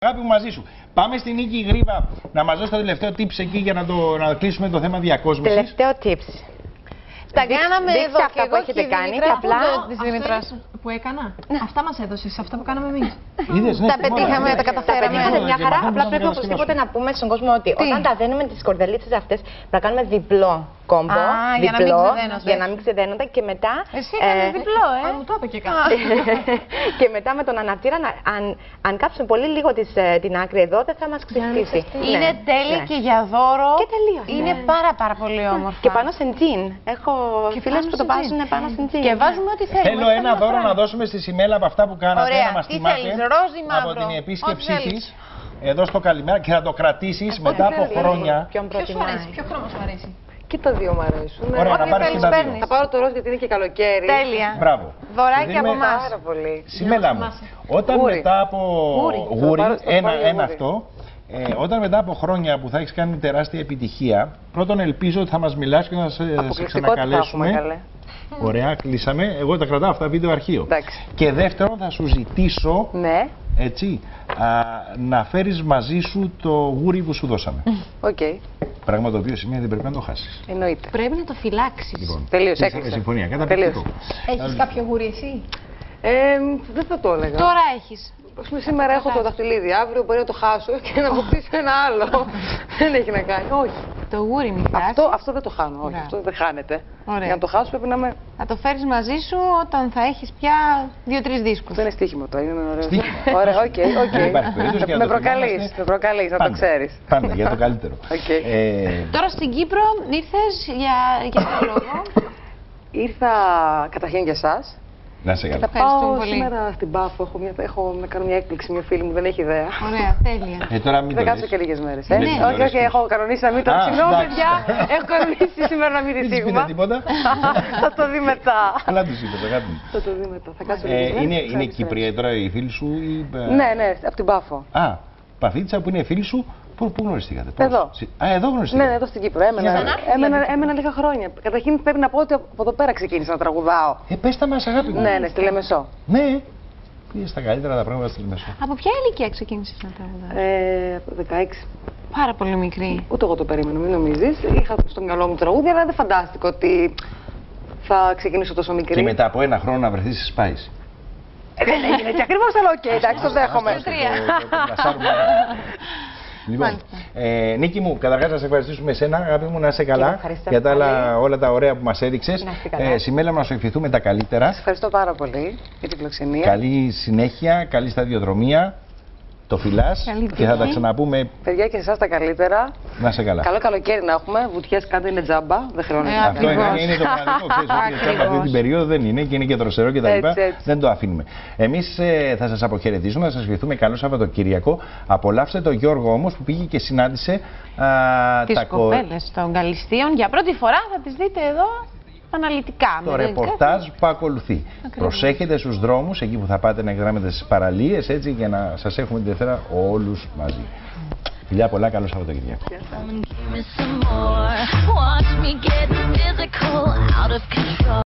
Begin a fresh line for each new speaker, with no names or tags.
Αγάπη μου μαζί σου. Πάμε στην Νίκη Γρήβα να μας δώσει το τελευταίο tips εκεί για να κλείσουμε το θέμα διακόσμησης.
Τελευταίο tips.
Τα κάναμε εδώ
αυτά που έχετε κάνει και απλά.
Που έκανα. Αυτά μας έδωσες, αυτά που κάναμε εμείς.
Τα
πετύχαμε, τα καταφέραμε.
Μια χαρά. Απλά πρέπει οπωσδήποτε να πούμε στον κόσμο ότι όταν τα δένουμε τις κορδελίτσες αυτές πρέπει να κάνουμε διπλό κόμπο. Για να μην ξεδένονται και μετά.
Εσύ έκανες διπλό, μου το είπε και κάτι.
Και μετά με τον αναπτήρα, αν κάψουμε πολύ λίγο την άκρη εδώ, δεν θα μας ξεφτύσει.
Είναι τέλεια και για δώρο.
Και τελείω.
Είναι πάρα πολύ όμορφο.
Και πάνω σε τζιν. Έχω φίλες που το βάζουν πάνω σε τζιν.
Και βάζουμε ό,τι θέλουμε.
Θέλω ένα δώρο να δώσουμε στη Σιμέλα από αυτά που κάνατε.
Ωραία.
Να μας
Τι
θυμάται
θέλεις, ρόζι, μαύρο,
από την επίσκεψή
ό,τι
της εδώ στο Καλημέρα και θα το κρατήσεις μετά από χρόνια.
Ποιο
χρώμα σου αρέσει?
Και τα δύο μου αρέσουν.
Ωραία, να πάρεις και τα δύο.
Θα πάρω το ροζ γιατί είναι και καλοκαίρι.
Τέλεια.
Μπράβο.
Δωράκι από εμάς.
Πάρα πολύ.
Σιμέλα μου, όταν μετά από γούρι, ένα αυτό, όταν μετά από χρόνια που θα έχεις κάνει τεράστια επιτυχία, πρώτον ελπίζω ότι θα μας μιλάς και να σε ξανακαλέσουμε. Ωραία, κλείσαμε. Εγώ τα κρατάω αυτά βίντεο αρχείο.
Εντάξει.
Και δεύτερον θα σου ζητήσω έτσι, να φέρεις μαζί σου το γούρι που σου δώσαμε. Πράγμα το οποίο σημαίνει δεν πρέπει να το χάσεις.
Εννοείται.
Πρέπει να το φυλάξεις.
Λοιπόν,
τελείως, έκλεισα.
Συμφωνία, καταπληκτικό.
Έχεις κάποιο γούρι εσύ?
Δεν θα το έλεγα.
Τώρα έχεις.
Σήμερα έχω το δαχτυλίδι, αύριο μπορεί να το χάσω και να αποκτήσω ένα άλλο. Δεν έχει να κάνει, όχι.
Το γούρι μη χάσεις.
Αυτό δεν το χάνω, όχι, αυτό δεν χάνεται.
Ωραία.
Για να το χάσω πρέπει να με...
Θα το φέρεις μαζί σου όταν θα έχεις πια 2-3 δίσκους.
Δεν είναι στοίχημα το, είναι ωραίο.
Στοίχημα.
Ωραία, οκ.
Με
προκαλείς, να το ξέρεις.
Πάντα, για το καλύτερο.
Τώρα στην Κύπρο ήρθες για ποιο λόγο?
Ήρθα καταρχήν για εσάς.
Να σε καλά.
Θα πάω σήμερα στην Πάφο, έχω να κάνω μια έκπληξη, μια φίλη μου, δεν έχει ιδέα.
Ωραία, τέλεια.
Τώρα μην
θα
το
κάτσω και λίγες μέρες.
Όχι,
έχω κανονίσει να μην το ψινώ, παιδιά. Έχω κανονίσει σήμερα να μην τη σίγουρα.
τίποτα.
Θα το δει μετά.
Καλά τους είπες, αγάπη μου.
Θα το δει μετά. Θα κάτσω λίγες μέρες.
Είναι Κύπρια τώρα η φίλη σου ή...
Ναι, από την Πάφο.
Παθήτσα που είναι φίλη σου. Πού γνωριστήκατε?
Εδώ.
Εδώ γνωριστήκατε.
Ναι, εδώ στην Κύπρο. Έμενα λίγα χρόνια. Καταρχήν πρέπει να πω ότι από εδώ πέρα ξεκίνησα να τραγουδάω.
Πες τα μας, αγάπη μου.
Ναι, στη Λεμεσό.
Ναι. Πήγες στα καλύτερα τα πράγματα στη Λεμεσό.
Από ποια ηλικία ξεκίνησες να τραγουδάς?
Από 16.
Πάρα πολύ μικρή.
Ούτε εγώ το περίμενα, μην νομίζεις. Είχα στο μυαλό μου τραγούδια, αλλά δεν φαντάστηκα ότι θα ξεκινήσω τόσο μικρή.
Και μετά από ένα χρόνο να βρεθείς στη Σπάις.
Δεν έγινε έτσι ακριβώς, αλλά οκ, εντάξει, το δέχομαι.
Λοιπόν, Νίκη μου, καταρχάς να σε ευχαριστήσουμε εσένα, αγάπη μου, να είσαι καλά για τα άλλα, όλα τα ωραία που μας έδειξες. Σιμέλα, να σου ευχηθούμε τα καλύτερα.
Σας ευχαριστώ πάρα πολύ για την φιλοξενία.
Καλή συνέχεια, καλή σταδιοδρομία. Το φυλάς και θα τα ξαναπούμε.
Παιδιά, και εσάς τα καλύτερα.
Να σε καλά.
Καλό καλοκαίρι να έχουμε. Βουτιές κάτω είναι τζάμπα. Δεν χρειάζεται να
αυτό είναι το μοναδικό. Ξέρεις ότι αυτή την περίοδο δεν είναι και είναι και δροσερό κτλ. Δεν το αφήνουμε. Εμείς θα σας αποχαιρετήσουμε, θα σας ευχηθούμε καλό Σαββατοκύριακο. Απολαύστε τον Γιώργο όμως που πήγε και συνάντησε
τις κοπέλες των Καλυστίων. Για πρώτη φορά θα τις δείτε εδώ. Αναλυτικά.
Το ρεπορτάζ που ακολουθεί. Προσέχετε στους δρόμους, εκεί που θα πάτε να εκδράμετε στις παραλίες, έτσι, για να σας έχουμε την Δευτέρα όλους μαζί. Φιλιά πολλά, καλό Σαββατοκύριακο.